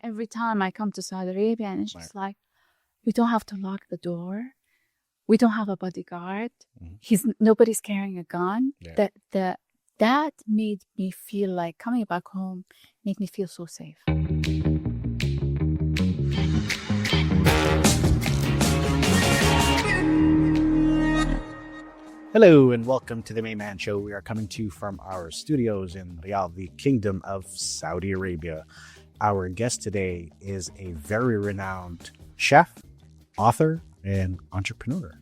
every time I come to Saudi Arabia, and it's just like, we don't have to lock the door. We don't have a bodyguard. Nobody's carrying a gun. Yeah. That made me feel like coming back home made me feel so safe. Hello and welcome to the Mayman Show. We are coming to you from our studios in Riyadh, the Kingdom of Saudi Arabia. Our guest today is a very renowned chef, author, and entrepreneur.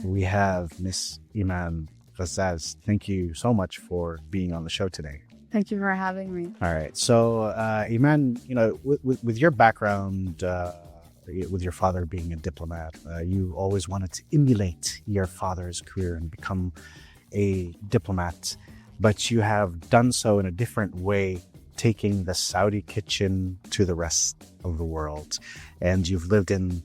We have Miss Eman Gazzaz. Thank you so much for being on the show today. Thank you for having me. All right. So, Eman, with your background, with your father being a diplomat, you always wanted to emulate your father's career and become a diplomat, but you have done so in a different way, taking the Saudi kitchen to the rest of the world. And you've lived in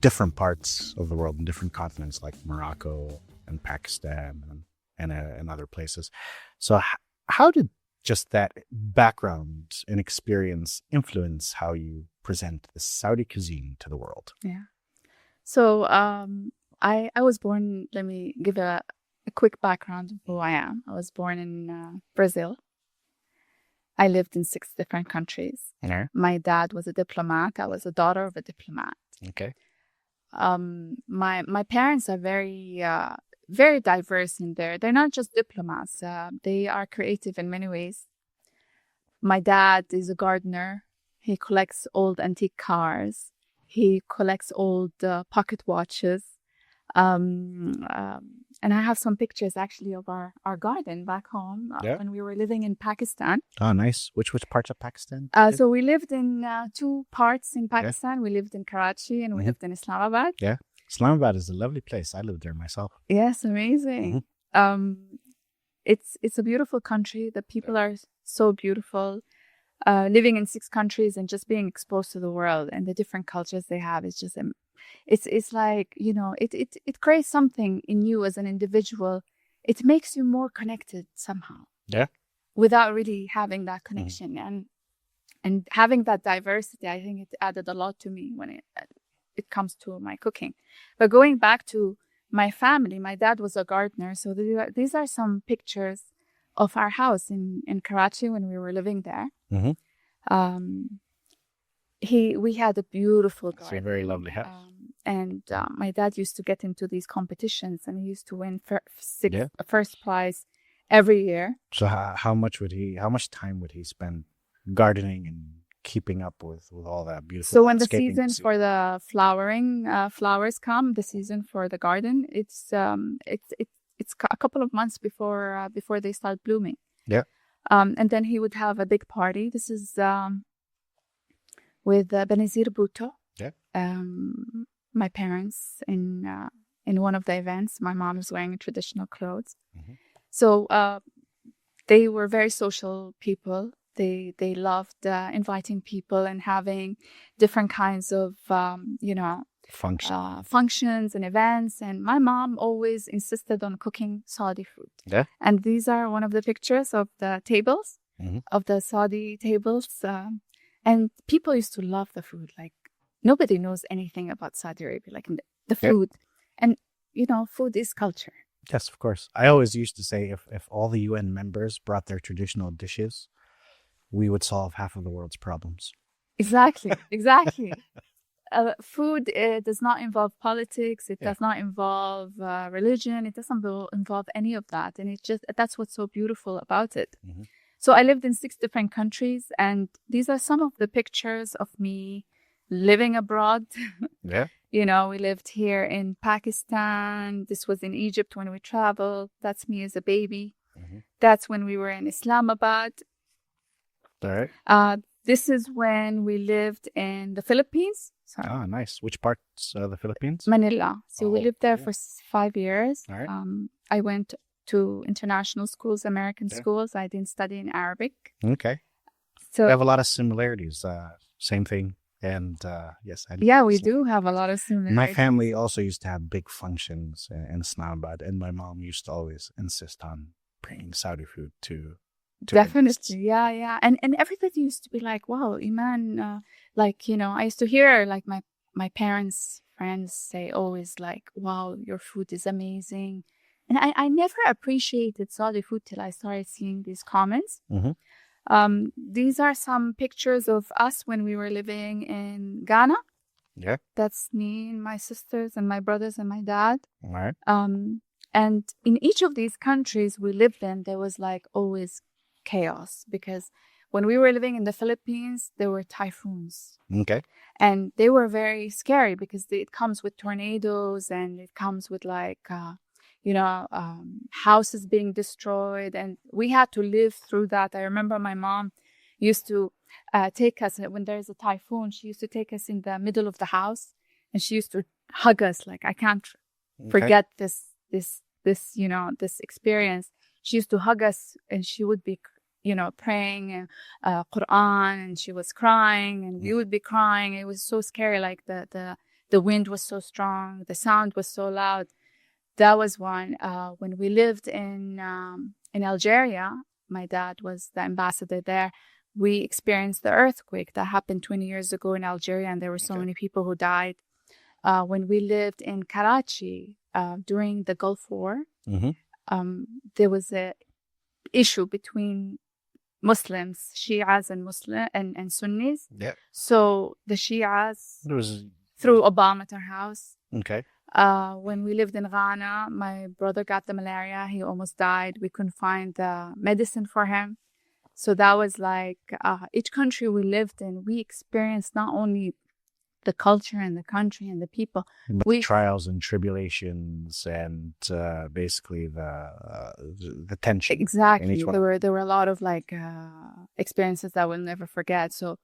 different parts of the world, in different continents like Morocco and Pakistan and other places. So how did just that background and experience influence how you present the Saudi cuisine to the world? Yeah. So I was born, let me give a quick background of who I am. I was born in Brazil. I lived in 6 different countries. Yeah. My dad was a diplomat. I was a daughter of a diplomat. Okay. My parents are very diverse in there. They're not just diplomats. They are creative in many ways. My dad is a gardener. He collects old antique cars. He collects old pocket watches. And I have some pictures actually of our garden back home when we were living in Pakistan. Oh, nice. Which parts of Pakistan? So we lived in 2 parts in Pakistan. Yeah. We lived in Karachi and we lived in Islamabad. Yeah. Islamabad is a lovely place. I lived there myself. Yes, amazing. It's a beautiful country. The people are so beautiful. Living in 6 countries and just being exposed to the world and the different cultures they have is just it's like, it creates something in you as an individual. It makes you more connected somehow. Yeah. Without really having that connection and having that diversity, I think it added a lot to me when it comes to my cooking. But going back to my family, my dad was a gardener. So these are some pictures of our house in Karachi when we were living there. We had a beautiful garden. It's a very lovely house. And my dad used to get into these competitions and he used to win first prize every year. So how much time would he spend gardening and keeping up with all that beautiful? So when the season for the flowers come, the season for the garden, it's a couple of months before they start blooming. Yeah. And then he would have a big party. This is with Benazir Bhutto. Yeah. My parents in one of the events. My mom was wearing traditional clothes. So they were very social people. They loved inviting people and having different kinds of functions and events. And my mom always insisted on cooking Saudi food. Yeah. And these are one of the pictures of the tables, of the Saudi tables. And people used to love the food. Like nobody knows anything about Saudi Arabia, like the food. And, food is culture. Yes, of course. I always used to say if all the UN members brought their traditional dishes, we would solve half of the world's problems. Exactly. Food does not involve politics. It does not involve religion. It doesn't involve any of that. And that's what's so beautiful about it. So I lived in 6 different countries, and these are some of the pictures of me living abroad. Yeah. We lived here in Pakistan. This was in Egypt when we traveled. That's me as a baby. That's when we were in Islamabad. All right. This is when we lived in the Philippines. Sorry. Ah, nice. Which parts of the Philippines? Manila. So we lived there for 5 years. All right. I went to international schools, American schools. I didn't study in Arabic. Okay. So we have a lot of similarities. Same thing. And yes. We do have a lot of similarities. My family also used to have big functions in Islamabad, and my mom used to always insist on bringing Saudi food to to artists. Definitely, yeah. And everybody used to be like, "Wow, Iman," like, I used to hear like my parents' friends say always like, "Wow, your food is amazing," and I never appreciated Saudi food till I started seeing these comments. Mm-hmm. These are some pictures of us when we were living in Ghana. Yeah. That's me and my sisters and my brothers and my dad. All right. And in each of these countries we lived in, there was like always chaos, because when we were living in the Philippines, there were typhoons. Okay. And they were very scary because it comes with tornadoes, and it comes with like, houses being destroyed. And we had to live through that. I remember my mom used to take us, when there's a typhoon, she used to take us in the middle of the house, and she used to hug us. Like, I can't forget this experience. She used to hug us, and she would be, praying Quran, and she was crying, and we would be crying. It was so scary. Like the wind was so strong, the sound was so loud. That was one. When we lived in Algeria, my dad was the ambassador there. We experienced the earthquake that happened 20 years ago in Algeria, and there were so many people who died. When we lived in Karachi during the Gulf War, there was a issue between Muslims, Shias and Sunnis. Yeah. So the Shias threw a bomb at our house. Okay. When we lived in Ghana, my brother got the malaria. He almost died. We couldn't find the medicine for him. So that was like, each country we lived in, we experienced not only the culture and the country and the people, trials and tribulations, and basically the tension. Exactly. There were a lot of like experiences that we'll never forget. So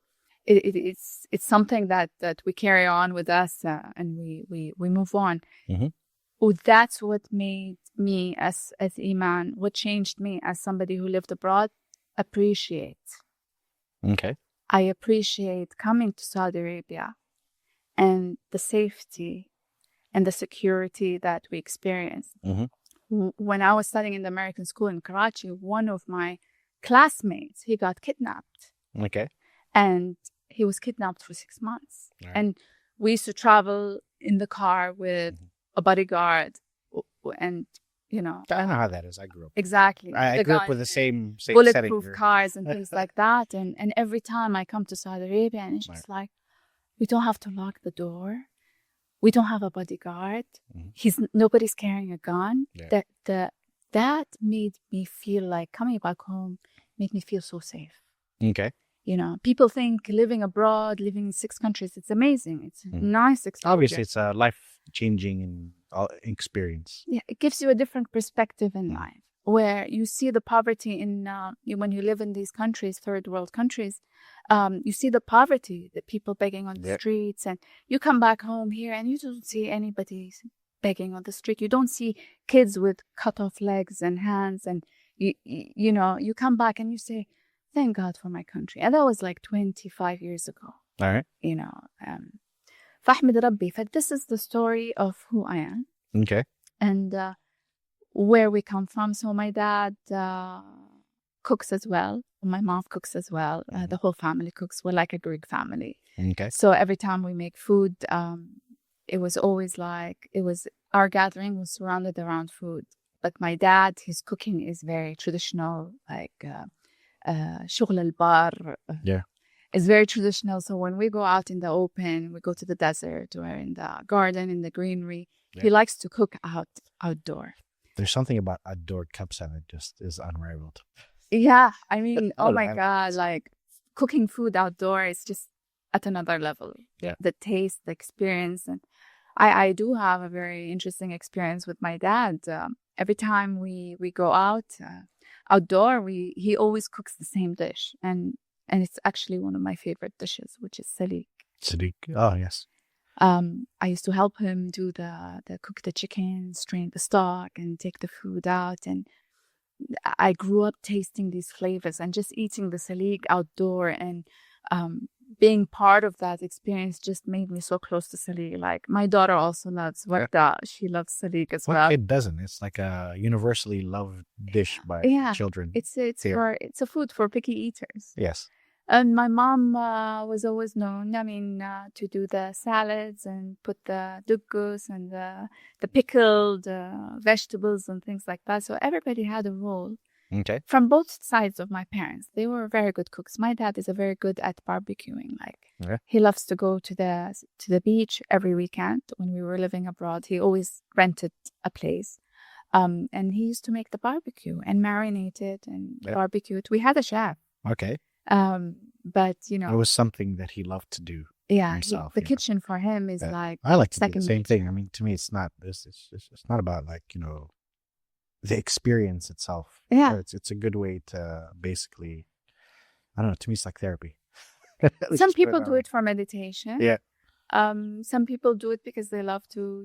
it's something that we carry on with us, and we move on. Mm-hmm. Oh, that's what made me as Eman, what changed me as somebody who lived abroad, appreciate. Okay. I appreciate coming to Saudi Arabia and the safety and the security that we experienced. Mm-hmm. When I was studying in the American school in Karachi, one of my classmates, he got kidnapped. Okay. And he was kidnapped for 6 months. Right. And we used to travel in the car with a bodyguard, and I know how that is. I grew up. Exactly. I grew up with the same bulletproof setting. cars and things like that. And every time I come to Saudi Arabia, and it's just like, we don't have to lock the door. We don't have a bodyguard. Nobody's carrying a gun. Yeah. That made me feel like coming back home made me feel so safe. Okay. People think living abroad, living in 6 countries, it's amazing. It's a nice experience. Obviously, it's a life-changing experience. Yeah, it gives you a different perspective in life, where you see the poverty when you live in these countries, third world countries. You see the poverty, the people begging on the streets, and you come back home here and you don't see anybody begging on the street. You don't see kids with cut off legs and hands, and you come back and you say, thank God for my country. And that was like 25 years ago. All right. فأحمد ربي. This is the story of who I am. Okay. And where we come from. So my dad cooks as well. My mom cooks as well. The whole family cooks. We're like a Greek family. Okay. So every time we make food, it was always like, our gathering was surrounded around food. But my dad, his cooking is very traditional, like شغل البار. Yeah. It's very traditional. So when we go out in the open, we go to the desert or in the garden, in the greenery, he likes to cook outdoor. There's something about outdoor cups that just is unrivaled. Yeah. I mean, oh my God, like cooking food outdoor is just at another level. Yeah. The taste, the experience. And I do have a very interesting experience with my dad. Every time we go out outdoor, he always cooks the same dish, and it's actually one of my favorite dishes, which is salik. Salik. Oh yes. I used to help him do cook the chicken, strain the stock, and take the food out. And I grew up tasting these flavors and just eating the salik outdoor, and being part of that experience just made me so close to Salik. Like my daughter also loves Warda. She loves Salik as What well. kid doesn't? It's like a universally loved dish by children. It's here. it's a food for picky eaters. Yes. And my mom was always known, I mean, to do the salads and put the duggus and the pickled vegetables and things like that. So everybody had a role. Okay. From both sides of my parents. They were very good cooks. My dad is a very good at barbecuing. Like he loves to go to the beach every weekend. When we were living abroad, he always rented a place. And he used to make the barbecue and marinate it and barbecue it. We had a chef. Okay. But you know, it was something that he loved to do. Yeah, himself, the kitchen for him is like I like to do the second same nature. thing. I mean, to me, it's not this. It's not about like the experience itself. Yeah. It's a good way to basically, I don't know. To me, it's like therapy. Some people do it for meditation. Yeah. Some people do it because they love to,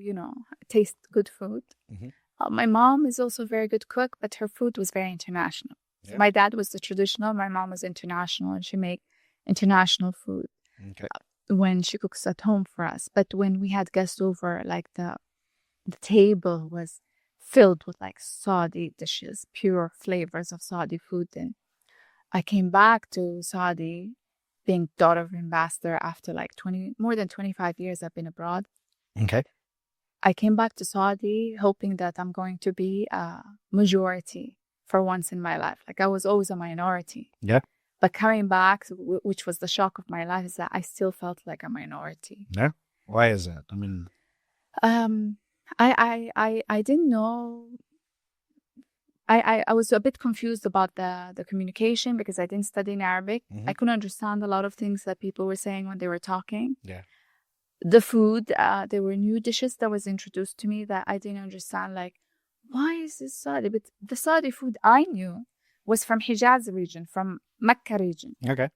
taste good food. Mm-hmm. My mom is also a very good cook, but her food was very international. Yeah. My dad was the traditional. My mom was international, and she made international food. Okay. When she cooks at home for us. But when we had guests over, like the table was filled with like Saudi dishes, pure flavors of Saudi food. And I came back to Saudi being daughter of ambassador after like more than 25 years I've been abroad. Okay. I came back to Saudi hoping that I'm going to be a majority for once in my life. Like I was always a minority. Yeah. But coming back, which was the shock of my life, is that I still felt like a minority. Yeah. Why is that? I mean, I didn't know. I was a bit confused about the communication because I didn't study in Arabic. Mm-hmm. I couldn't understand a lot of things that people were saying when they were talking. Yeah. The food, there were new dishes that was introduced to me that I didn't understand. Like, why is this Saudi? But the Saudi food I knew was from Hijaz region, from Mecca region. Okay.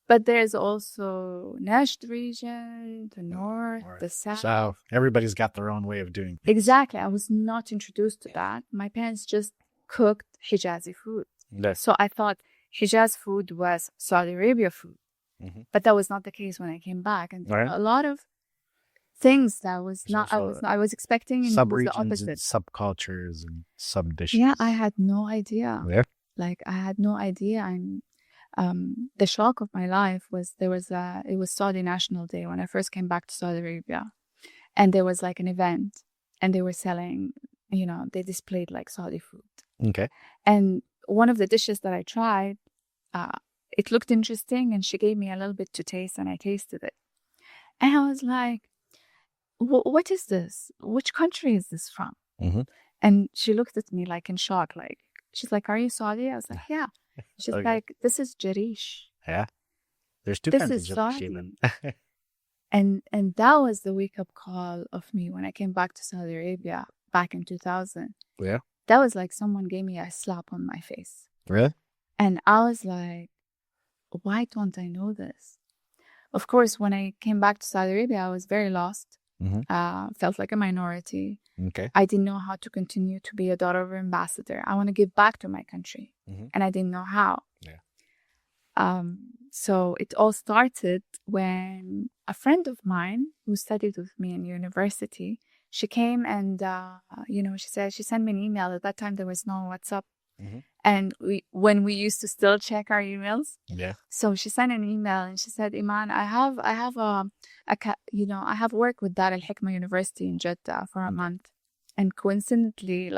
But there's also Najd region, the north, the south. So everybody's got their own way of doing things. Exactly. I was not introduced to that. My parents just cooked Hijazi food. Yes. So I thought Hijaz food was Saudi Arabia food. Mm-hmm. But that was not the case when I came back. And Right. a lot of things that was There's not also I was expecting, and it was the Sub-regions and opposite. subcultures and sub-dishes. Yeah, I had no idea. Yeah. Like I had no idea. And the shock of my life was it was Saudi National Day when I first came back to Saudi Arabia, and there was like an event, and they were selling, they displayed like Saudi food. Okay. And one of the dishes that I tried, it looked interesting, and she gave me a little bit to taste, and I tasted it, and I was like, "What is this? Which country is this from?" Mm-hmm. And she looked at me like in shock, like. She's like, "Are you Saudi?" I was like, "Yeah." She's Okay. like, "This is jarish." Yeah. There's two This kinds is of Saudi. even. And that was the wake-up call of me when I came back to Saudi Arabia back in 2000. Yeah. That was like someone gave me a slap on my face. Really? And I was like, why don't I know this? Of course, when I came back to Saudi Arabia, I was very lost. Mm-hmm. Felt like a minority. Okay. I didn't know how to continue to be a daughter of an ambassador. I want to give back to my country. Mm-hmm. And I didn't know how. Yeah. So it all started when a friend of mine who studied with me in university, she came and, she sent me an email. At that time, there was no WhatsApp. Mm-hmm. And when we used to still check our emails. Yeah. So she sent an email and she said, "Iman, I have work with Dar al-Hikmah University in Jeddah for a month." And coincidentally,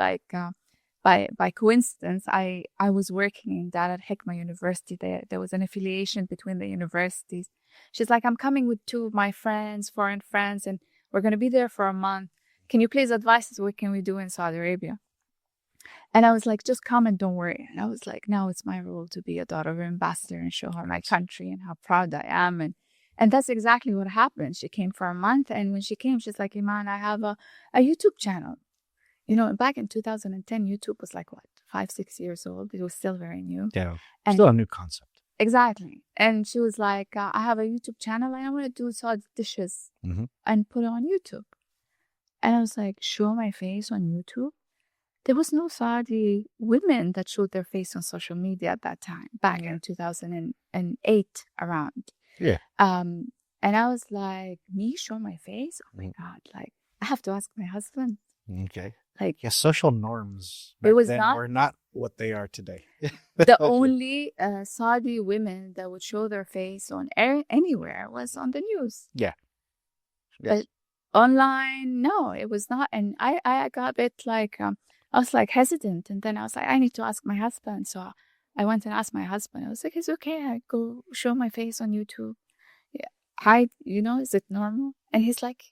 by coincidence, I was working in Dar al-Hikmah University. There was an affiliation between the universities. She's like, "I'm coming with two of my friends, foreign friends, and we're going to be there for a month. Can you please advise us what can we do in Saudi Arabia?" And I was like, "Just come and don't worry." And I was like, now it's my role to be a daughter of an ambassador and show her my country and how proud I am. And that's exactly what happened. She came for a month. And when she came, she's like, "Iman, I have a YouTube channel." Back in 2010, YouTube was like, 5-6 years old. It was still very new. Yeah. And Still a new concept. Exactly. And she was like, "I have a YouTube channel and I want to do Saudi dishes and put it on YouTube." And I was like, show my face on YouTube? There was no Saudi women that showed their face on social media at that time, back in 2008 around. Yeah. And I was like, me show my face? Oh my God! Like I have to ask my husband. Okay. Like Yeah, social norms it back was then not were not what they are today. the only Saudi women that would show their face on air anywhere was on the news. Yeah. But online, no, it was not. And I got a bit like, I was like hesitant. And then I was like, I need to ask my husband. So I went and asked my husband. I was like, it's okay. I go show my face on YouTube. Yeah. Hi, is it normal? And he's like,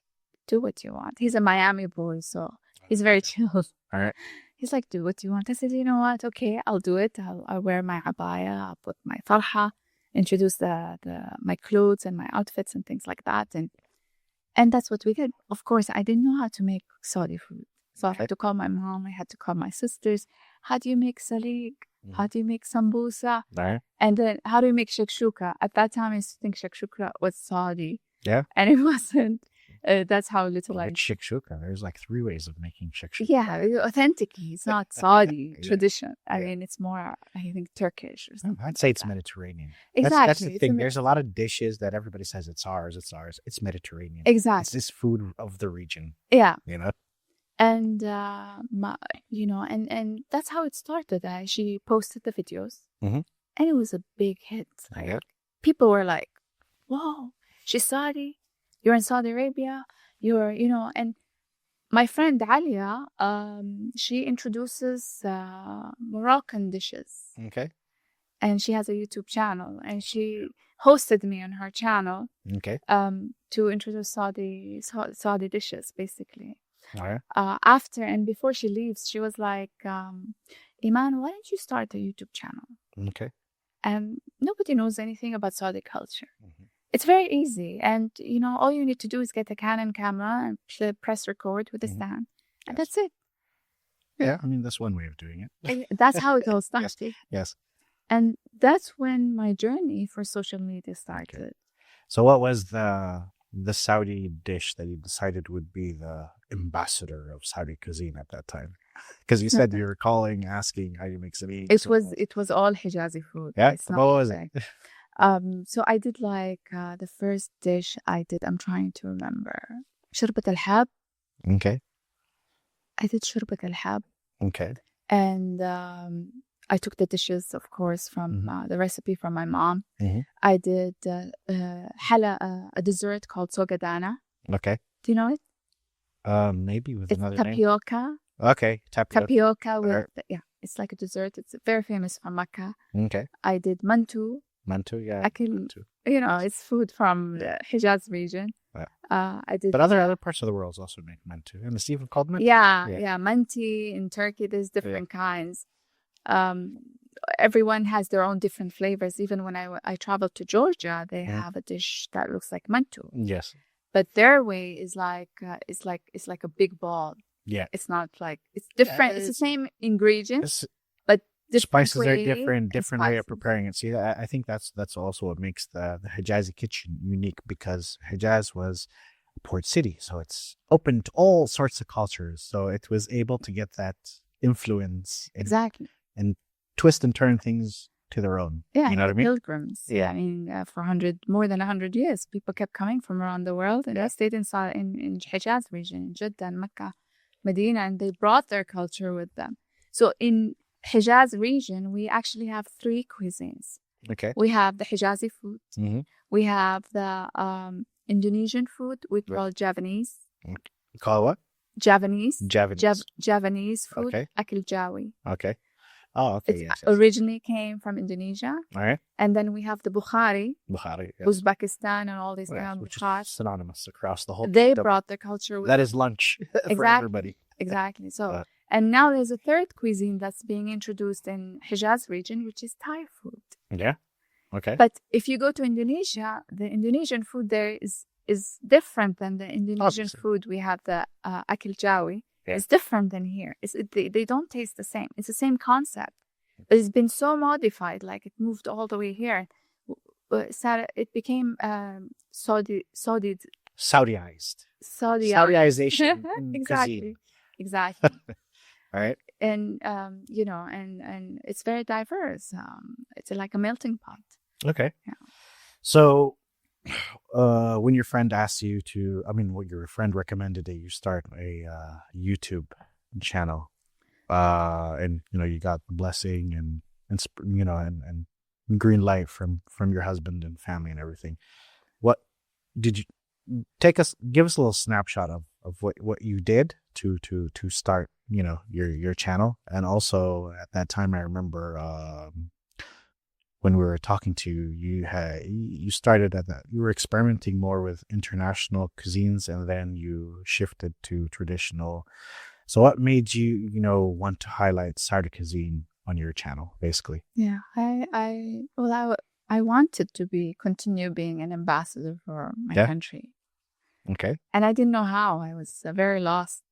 do what you want. He's a Miami boy, so he's very chill. All right. He's like, do what you want. I said, you know what? Okay, I'll do it. I'll wear my abaya. I'll put my tarha, introduce my clothes and my outfits and things like that. And that's what we did. Of course, I didn't know how to make Saudi food. So I had to call my mom. I had to call my sisters. How do you make salik? How do you make sambusa? Right. And then how do you make shakshuka? At that time, I used to think shakshuka was Saudi. Yeah. And it wasn't. That's how little Like shakshuka. There's like 3 ways of making shakshuka. Yeah, authentically. It's not Saudi tradition. I mean, it's more, I think, Turkish or something. I'd say it's Mediterranean. Exactly. That's the thing. There's a lot of dishes that everybody says it's ours. It's ours. It's Mediterranean. Exactly. It's this food of the region. Yeah. And and that's how it started. She posted the videos, and it was a big hit. Like people were like, "Whoa, she's Saudi. You're in Saudi Arabia. You're, And my friend Alia, she introduces Moroccan dishes. Okay. And she has a YouTube channel, and she hosted me on her channel. Okay. To introduce Saudi dishes, basically. All right. After and before she leaves, she was like, Eman, why don't you start a YouTube channel? Okay. And nobody knows anything about Saudi culture. Mm-hmm. It's very easy. And, all you need to do is get a Canon camera and press record with a stand. And that's it. Yeah, I mean, that's one way of doing it. And that's how it all started. Yes. And that's when my journey for social media started. Okay. So what was the Saudi dish that you decided would be the ambassador of Saudi cuisine at that time? Because you said you were asking how you make sabi. It was all Hijazi food. Yeah. What was it? So I did the first dish I did. I'm trying to remember. Shurbat al-hab. Okay. I did shurbat al-hab. Okay. And I took the dishes, of course, from the recipe from my mom. Mm-hmm. I did a dessert called sogadana. Okay. Do you know it? Maybe with it's another tapioca. Name. Okay, tapioca with it's like a dessert. It's very famous from Mecca. Okay. I did mantu. Mantu, yeah. Mantu. It's food from the Hijaz region. Yeah. I did. But other parts of the world also make mantu, and it's even called mantu. Yeah. Manti in Turkey. There's different kinds. Everyone has their own different flavors. Even when I traveled to Georgia, they have a dish that looks like mantu. Yes. But their way is it's like a big ball. Yeah. It's not like it's different. It's the same ingredients, but the spices are different way of preparing it. See, I think that's also what makes the Hijazi kitchen unique, because Hijaz was a port city, so it's open to all sorts of cultures. So it was able to get that influence and twist and turn things to their own. Yeah, you know what I mean? Pilgrims. Yeah, I mean, for more than 100 years, people kept coming from around the world, and they stayed in Hijaz region, in Jeddah and Mecca, Medina, and they brought their culture with them. So in Hijaz region, we actually have 3 cuisines. Okay. We have the Hijazi food. Mm-hmm. We have the Indonesian food, we call Javanese. Call what? Javanese. Javanese food. Okay. Akil Jawi. Okay. Oh, okay. It originally came from Indonesia. All right. And then we have the Bukhari. Yes. Uzbekistan and all these kind of which is synonymous across the whole. They brought their culture with that is lunch for everybody. Exactly. So, and now there's a third cuisine that's being introduced in Hijaz region, which is Thai food. Yeah. Okay. But if you go to Indonesia, the Indonesian food there is different than the Indonesian food. We have the akil jawi. Yeah. It's different than here. They don't taste the same. It's the same concept, but it's been so modified. Like it moved all the way here. It became Saudized. Saudization. Exactly. All right. And and it's very diverse. It's like a melting pot. Okay. Yeah. So when your friend asked you to, what your friend recommended that you start a YouTube channel, and you got the blessing and and green light from your husband and family and everything. What did you give us a little snapshot of what you did to start your channel? And also at that time I remember when we were talking to you, you started at that. You were experimenting more with international cuisines, and then you shifted to traditional. So, what made you, want to highlight Saudi cuisine on your channel, basically? Yeah, I wanted to continue being an ambassador for my country. Okay. And I didn't know how. I was very lost.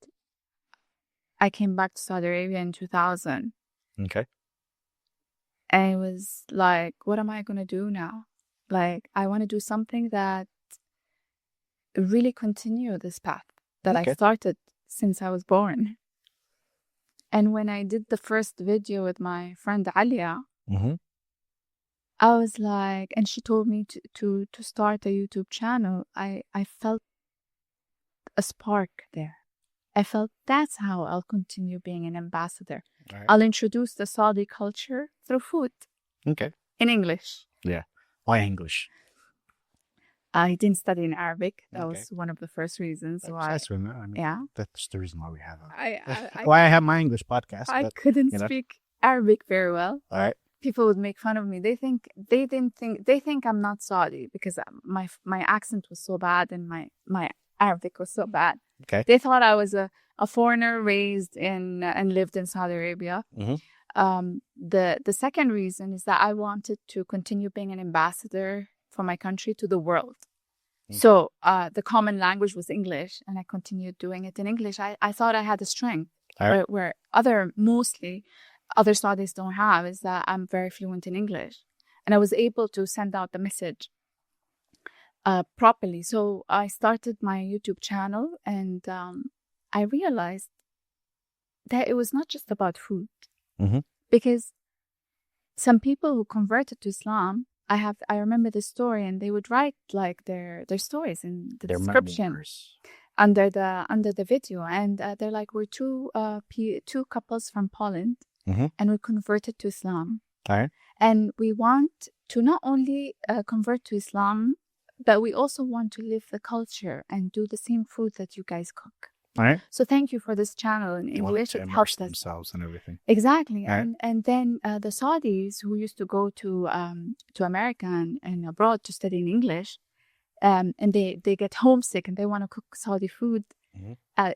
I came back to Saudi Arabia in 2000. Okay. And it was like, what am I going to do now? Like, I want to do something that really continue this path that I started since I was born. And when I did the first video with my friend Alia, I was like, and she told me to start a YouTube channel. I felt a spark there. I felt that's how I'll continue being an ambassador. Right. I'll introduce the Saudi culture through food. Okay. In English. Yeah. Why English? I didn't study in Arabic. That was one of the first reasons why. That's the reason why we have why I have my English podcast. I couldn't speak Arabic very well. All right. People would make fun of me. They think I'm not Saudi because my accent was so bad and my Arabic was so bad. Okay. They thought I was a foreigner raised in and lived in Saudi Arabia. The second reason is that I wanted to continue being an ambassador for my country to the world. So the common language was English, and I continued doing it in English. I thought I had a strength where mostly other Saudis don't have, is that I'm very fluent in English, and I was able to send out the message properly. So I started my YouTube channel, and I realized that it was not just about food. Because some people who converted to Islam, I remember the story, and they would write like their stories in the description under the video, and they're like, we're two couples from Poland, and we converted to Islam. All right. And we want to not only convert to Islam, but we also want to live the culture and do the same food that you guys cook. All right. So thank you for this channel in English. It helps themselves and everything. Exactly. Right. And then the Saudis who used to go to America and abroad to study in English, and they get homesick and they want to cook Saudi food.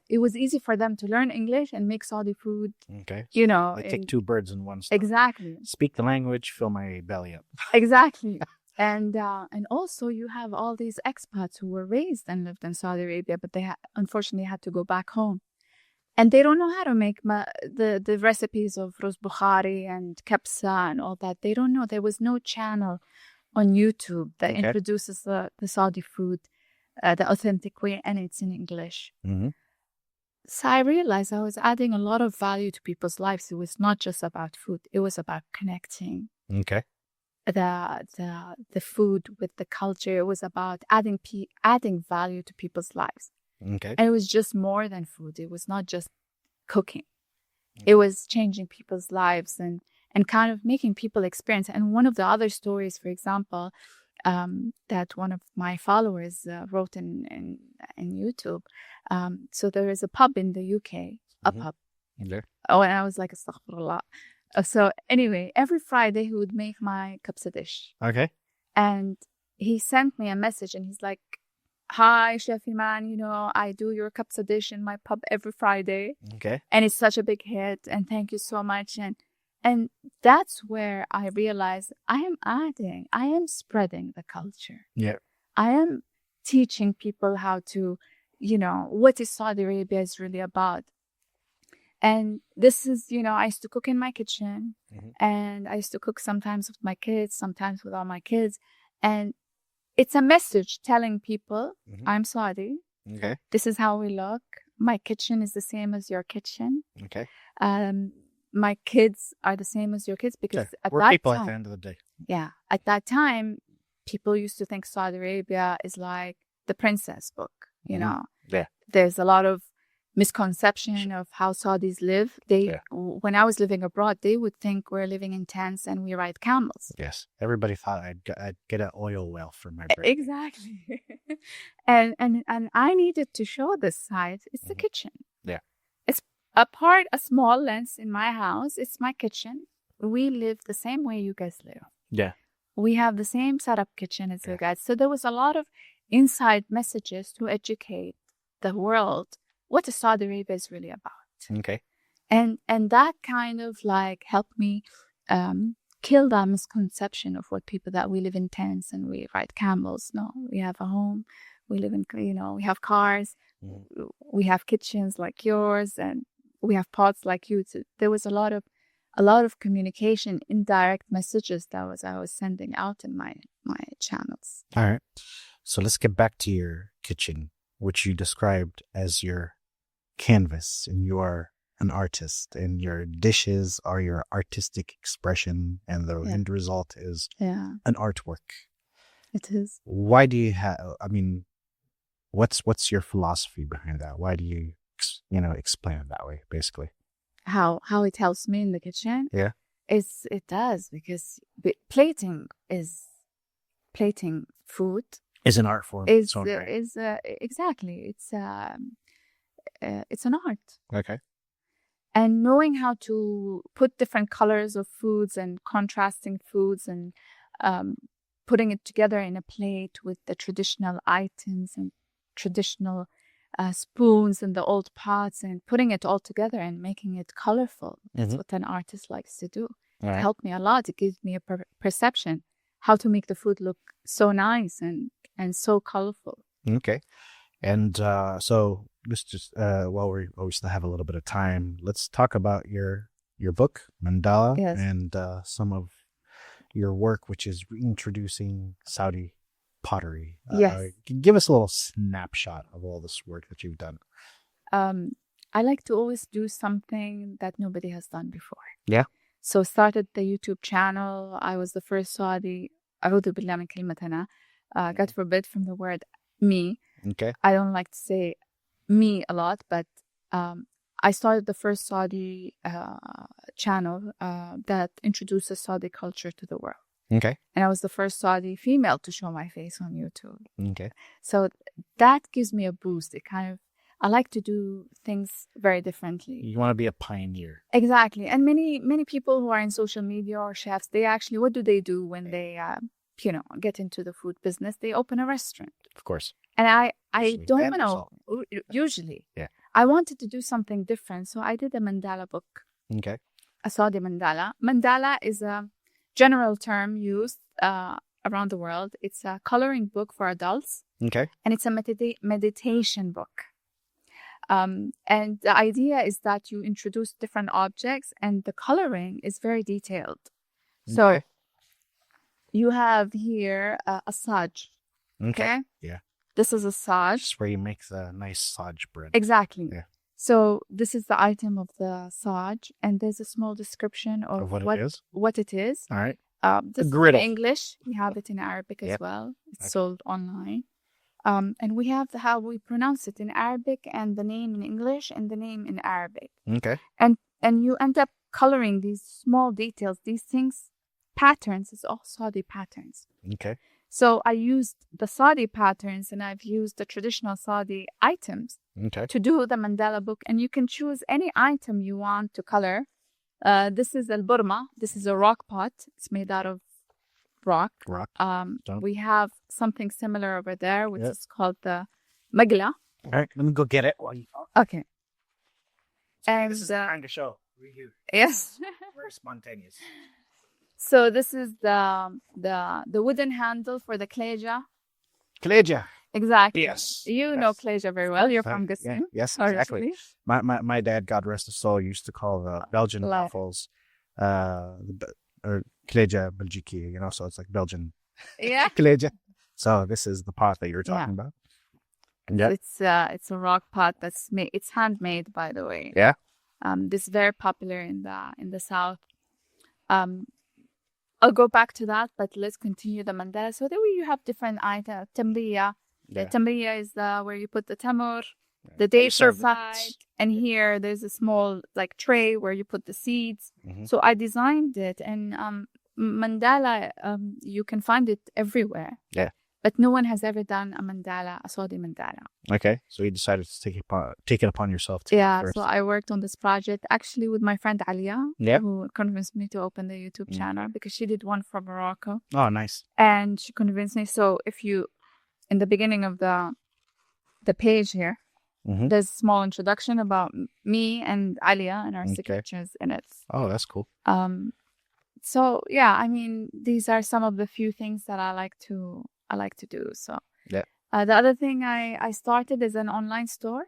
It was easy for them to learn English and make Saudi food. Okay. They take two birds in one stone. Exactly. Speak the language, fill my belly up. Exactly. And also you have all these expats who were raised and lived in Saudi Arabia, but they unfortunately had to go back home. And they don't know how to make the recipes of Ruz Bukhari and Kabsa and all that. They don't know. There was no channel on YouTube that introduces the Saudi food the authentic way, and it's in English. So I realized I was adding a lot of value to people's lives. It was not just about food. It was about connecting. Okay. The food with the culture. It was about adding value to people's lives. Okay. And it was just more than food. It was not just cooking. It was changing people's lives and kind of making people experience. And one of the other stories, for example, that one of my followers wrote in YouTube. So there is a pub in the UK, a pub. Okay. Oh, and I was like, astaghfirullah. So anyway, every Friday he would make my kabsa dish. Okay. And he sent me a message and he's like, hi, Chef Eman, I do your kabsa dish in my pub every Friday. Okay. And it's such a big hit. And thank you so much. And that's where I realized I am spreading the culture. Yeah. I am teaching people how to, what is Saudi Arabia is really about. And this is, I used to cook in my kitchen, and I used to cook sometimes with my kids, sometimes without my kids. And it's a message telling people, I'm Saudi. Okay. This is how we look. My kitchen is the same as your kitchen. Okay. My kids are the same as your kids because we're people at the end of the day. Yeah. At that time, people used to think Saudi Arabia is like the princess book, you know. Yeah. There's a lot of misconception of how Saudis live. When I was living abroad, they would think we're living in tents and we ride camels. Yes. Everybody thought I'd get an oil well for my birthday. Exactly. and I needed to show this side. It's the kitchen. Yeah. It's a small lens in my house. It's my kitchen. We live the same way you guys live. Yeah. We have the same setup kitchen as you guys. So there was a lot of inside messages to educate the world what Saudi Arabia is really about. Okay. And that kind of like helped me kill that misconception of what people that we live in tents and we ride camels. No, we have a home. We live in, we have cars. We have kitchens like yours, and we have pots like you. So there was a lot of communication, indirect messages that I was sending out in my channels. All right. So let's get back to your kitchen, which you described as your canvas, and you are an artist, and your dishes are your artistic expression, and the end result is an artwork. It is. Why do you have? I mean, what's your philosophy behind that? Why do you explain it that way, basically? How it helps me in the kitchen? Yeah, it does, because plating food is an art form. Exactly. It's an art. Okay. And knowing how to put different colors of foods and contrasting foods and putting it together in a plate with the traditional items and traditional spoons and the old pots, and putting it all together and making it colorful. That's what an artist likes to do. It helped me a lot. It gives me a perception how to make the food look so nice and so colorful. Okay. And so let's just, while we still have a little bit of time, let's talk about your book, Mandala, and some of your work, which is reintroducing Saudi pottery. Give us a little snapshot of all this work that you've done. I like to always do something that nobody has done before. Yeah. So started the YouTube channel. I was the first Saudi, أعوذ بالله من كلمة أنا, God forbid from the word me. Okay. I don't like to say me a lot, but I started the first Saudi channel that introduces Saudi culture to the world. Okay. And I was the first Saudi female to show my face on YouTube. Okay. So that gives me a boost. I like to do things very differently. You want to be a pioneer. Exactly. And many people who are in social media or chefs, they actually, what do they do when they, get into the food business? They open a restaurant. Of course. And I don't know, usually. Yeah. I wanted to do something different. So I did a mandala book. Okay. A Saudi mandala. Mandala is a general term used around the world. It's a coloring book for adults. Okay. And it's a meditation book. And the idea is that you introduce different objects and the coloring is very detailed. Okay. So you have here a saj. Okay. Yeah. This is a saj. It's where you make the nice saj bread. Exactly. Yeah. So this is the item of the saj, and there's a small description of what it is. All right. This is in English. We have it in Arabic as well. It's sold online. And we have how we pronounce it in Arabic and the name in English and the name in Arabic. Okay. And you end up coloring these small details, these things, patterns. It's all Saudi patterns. Okay. So I used the Saudi patterns and I've used the traditional Saudi items to do the mandala book. And you can choose any item you want to color. This is al burma. This is a rock pot. It's made out of rock. We have something similar over there, which is called the magla. All right, let me go get it. Okay. And this is the kind of show. Review. Yes. Very spontaneous. So this is the wooden handle for the kleja. Kleja. Exactly. Yes. You know kleja very well. You're from Qassim. Yes, exactly. My dad, God rest his soul, used to call the Belgian waffles or kleja Belgique, so it's like Belgian. Yeah. Kleja. So this is the pot that you're talking about. Yeah. It's a rock pot that's made. It's handmade, by the way. Yeah. This is very popular in the south. I'll go back to that, but let's continue the mandala. So there you have different items. Tamriya. The tamriya is where you put the tamur, the dates inside, and here there's a small like tray where you put the seeds. So I designed it, and mandala, you can find it everywhere. Yeah. But no one has ever done a mandala, a Saudi mandala. Okay, so you decided to take it upon yourself to first. So I worked on this project actually with my friend Alia, who convinced me to open the YouTube channel because she did one from Morocco. Oh, nice. And she convinced me. So if you, in the beginning of the page here, there's a small introduction about me and Alia and our signatures in it. Oh, that's cool. So yeah, I mean, these are some of the few things that I like to do. So yeah. The other thing I started is an online store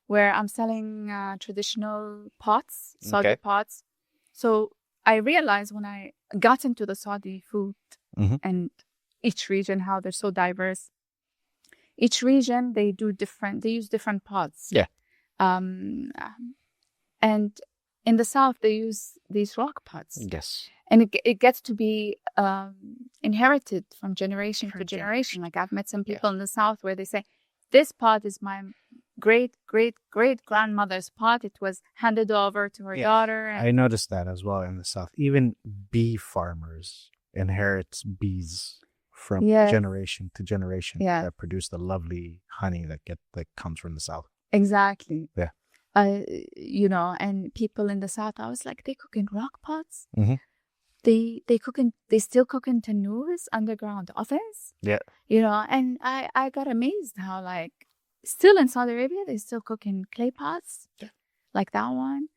where I'm selling traditional pots, Saudi pots. So I realized when I got into the Saudi food and each region, how they're so diverse. Each region, they use different pots. Yeah. And in the south, they use these rock pots. Yes. And it gets to be inherited from generation to generation. Like I've met some people in the south where they say, this pot is my great grandmother's pot. It was handed over to her daughter. I noticed that as well in the south. Even bee farmers inherit bees from generation to generation that produce the lovely honey that comes from the south. Exactly. Yeah. And people in the south, I was like, they cook in rock pots. They still cook in tandoors, underground ovens. Yeah. And I got amazed how like still in Saudi Arabia they still cook in clay pots. Yeah. Like that one.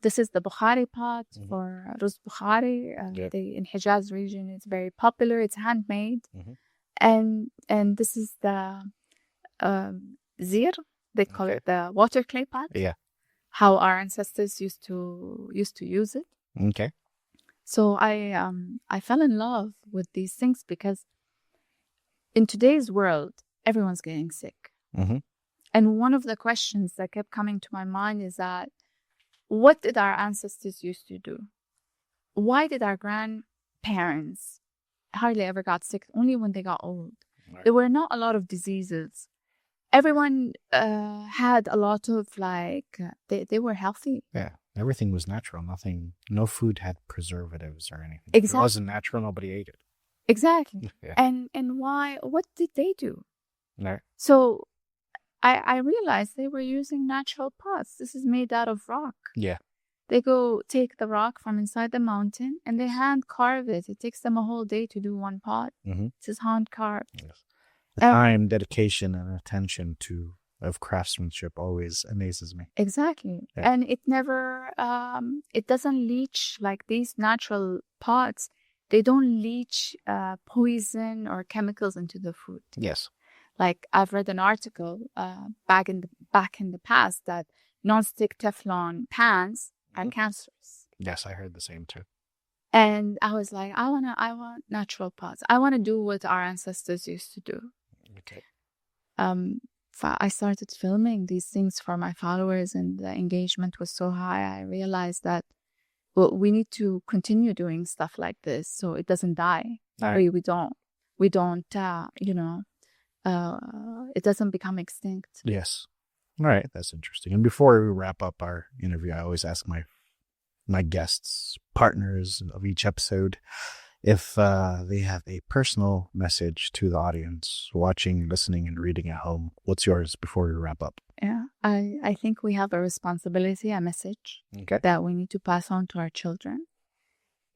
This is the Bukhari pot for Ruz Bukhari. In Hijaz region it's very popular. It's handmade. And this is the zir. They call it the water clay pot. Yeah. How our ancestors used to use it. Okay. So I fell in love with these things because in today's world, everyone's getting sick. And one of the questions that kept coming to my mind is that, what did our ancestors used to do? Why did our grandparents hardly ever got sick, only when they got old? Right. There were not a lot of diseases. Everyone had a lot of they were healthy. Yeah. Everything was natural. No food had preservatives or anything. Exactly. If it wasn't natural, nobody ate it. Exactly. Yeah. And why? What did they do? No. So I realized they were using natural pots. This is made out of rock. Yeah. They go take the rock from inside the mountain and they hand carve it. It takes them a whole day to do one pot. This is hand carved. Yes. The time, dedication, and attention of craftsmanship always amazes me. Exactly. Yeah. And it never, it doesn't leach like these natural pots. They don't leach poison or chemicals into the food. Yes. Like I've read an article back in the past that non-stick Teflon pans are cancerous. Yes, I heard the same too. And I was like, I want natural pots. I want to do what our ancestors used to do. Okay. I started filming these things for my followers and the engagement was so high. I realized that we need to continue doing stuff like this so it doesn't die. Right. We don't it doesn't become extinct. Yes. All right. That's interesting. And before we wrap up our interview, I always ask my guests, partners of each episode, if they have a personal message to the audience watching, listening, and reading at home. What's yours before we wrap up? Yeah, I think we have a responsibility, a message that we need to pass on to our children.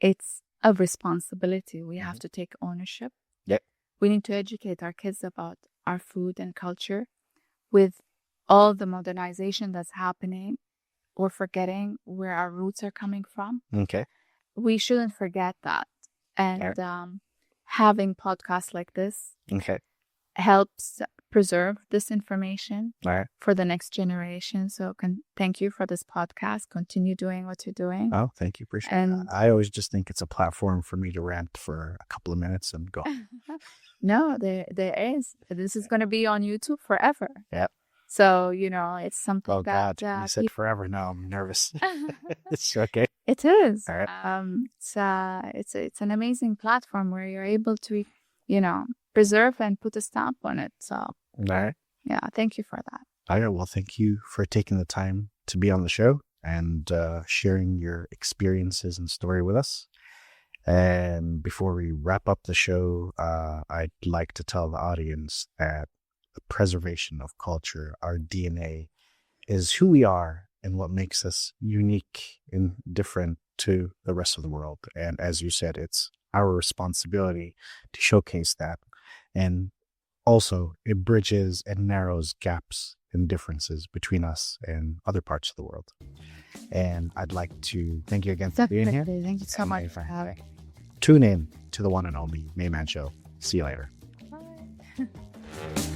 It's a responsibility. We have to take ownership. Yep. We need to educate our kids about our food and culture. With all the modernization that's happening, we're forgetting where our roots are coming from. Okay. We shouldn't forget that. And having podcasts like this helps preserve this information for the next generation. So thank you for this podcast. Continue doing what you're doing. Oh, thank you. Appreciate it. I always just think it's a platform for me to rant for a couple of minutes and go. No, there is. This is going to be on YouTube forever. Yep. So, you know, it's something Oh that God, you said forever. Now I'm nervous. It's okay. it is. All right. It's an amazing platform where you're able to, you know, preserve and put a stamp on it. So, All right. yeah, thank you for that. All right. Well, thank you for taking the time to be on the show and sharing your experiences and story with us. And before we wrap up the show, I'd like to tell the audience that the preservation of culture, our DNA, is who we are and what makes us unique and different to the rest of the world. And as you said, it's our responsibility to showcase that. And also, it bridges and narrows gaps and differences between us and other parts of the world. And I'd like to thank you again for being here. Thank you so much for having me. Tune in to the one and only Mayman Show. See you later. Bye.